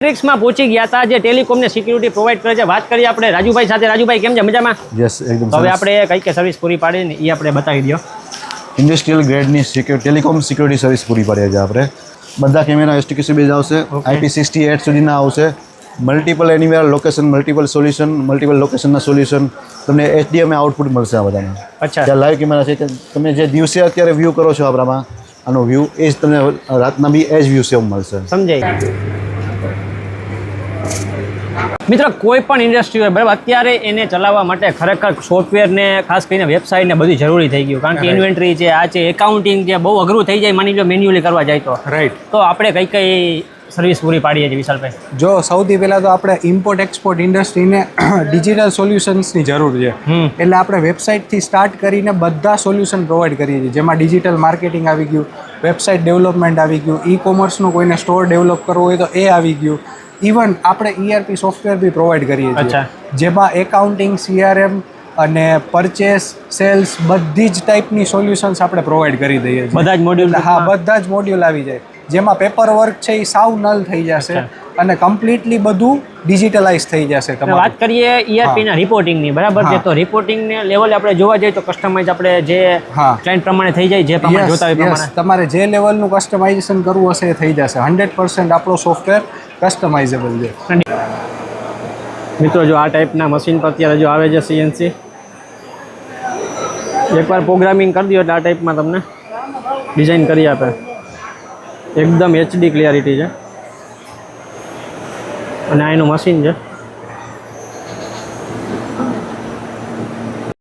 મેટ્રિક્સમાં પહોંચી ગયા હતા જે ટેલિકોમને સિક્યુરિટી પ્રોવાઈડ કરે છે। વાત કરીએ આપણે રાજુભાઈ સાથે। રાજુભાઈ કેમ છે? મજામાં? યસ, એકદમ હવે આપણે કઈ કઈ સર્વિસ પૂરી પાડી ને એ આપણે બતાવી દો। ઇન્ડસ્ટ્રીયલ ગ્રેડની ટેલિકોમ સિક્યુરિટી સર્વિસ પૂરી પાડીએ છીએ આપણે। બધા કેમેરા એસટીક્યુસી બેઝ આવશે, IP68 સુધીના આવશે, multiple anywhere location, multiple solution, multiple લોકેશનના સોલ્યુશન, તમને HDMI આઉટપુટ મળશે આ બધામાં। અચ્છા, ત્યાં લાઈવ કેમેરા છે, તમે જે દિવસે અત્યારે વ્યૂ કરો છો આપણામાં આનો વ્યૂ એ જ તમને રાતના બી એ જ વ્યૂ સેમ મળશે। સમજાય મિત્રો? કોઈ પણ ઇન્ડસ્ટ્રી હોય બરાબર, અત્યારે એને ચલાવવા માટે ખરેખર સોફ્ટવેર ને ખાસ કરીને વેબસાઇટ ને બધું જરૂરી થઈ ગયું, કારણ કે ઇન્વેન્ટરી છે, આ છે, એકાઉન્ટિંગ છે, બહુ અઘરું થઈ જાય માની લો મેન્યુઅલી કરવા જાય તો। રાઈટ। તો આપણે કઈ કઈ સર્વિસ પૂરી પાડીએ છીએ વિશાલભાઈ? જો સૌથી પહેલાં તો આપણે ઇમ્પોર્ટ એક્સપોર્ટ ઇન્ડસ્ટ્રીને ડિજિટલ સોલ્યુશન્સની જરૂર છે, એટલે આપણે વેબસાઇટથી સ્ટાર્ટ કરીને બધા સોલ્યુશન પ્રોવાઈડ કરીએ છીએ, જેમાં ડિજિટલ માર્કેટિંગ આવી ગયું, વેબસાઇટ ડેવલપમેન્ટ આવી ગયું, ઈ કોમર્સનું કોઈને સ્ટોર ડેવલપ કરવો હોય તો એ આવી ગયું, ઇવન આપણે ERP સોફ્ટવેર બી પ્રોવાઈડ કરીએ છીએ, જેમાં એકાઉન્ટિંગ, CRM અને પરચેસ, સેલ્સ બધી જ ટાઈપની સોલ્યુશન્સ આપણે પ્રોવાઈડ કરી દઈએ છીએ। બધા જ મોડ્યુલ? હા, બધા જ મોડ્યુલ આવી જાય, જેમાં પેપર વર્ક છે એ સાવ નલ થઈ જશે અને કમ્પ્લીટલી બધું ડિજિટલાઇઝ થઈ જશે। વાત કરીએ ERP ના રિપોર્ટિંગની, બરાબર છે, તો રિપોર્ટિંગને લેવલે આપણે જોવા જઈએ તો કસ્ટમાઇઝ આપણે જે ક્લાયન્ટ પ્રમાણે થઈ જાય, જે પ્રમાણે જોતા હોય પ્રમાણે તમારે જે લેવલનું કસ્ટમાઇઝેશન કરવું હશે એ થઈ જશે। 100% આપણો સોફ્ટવેર કસ્ટમાઇઝેબલ છે। મિત્રો જો આ ટાઈપના મશીન પર અત્યારે જો આવે છે CNC, એકવાર પ્રોગ્રામિંગ કરી દો એટલે આ ટાઈપમાં તમને ડિઝાઇન કરી આપે, એકદમ HD ક્લિયરિટી છે, અને આ એનું મશીન છે।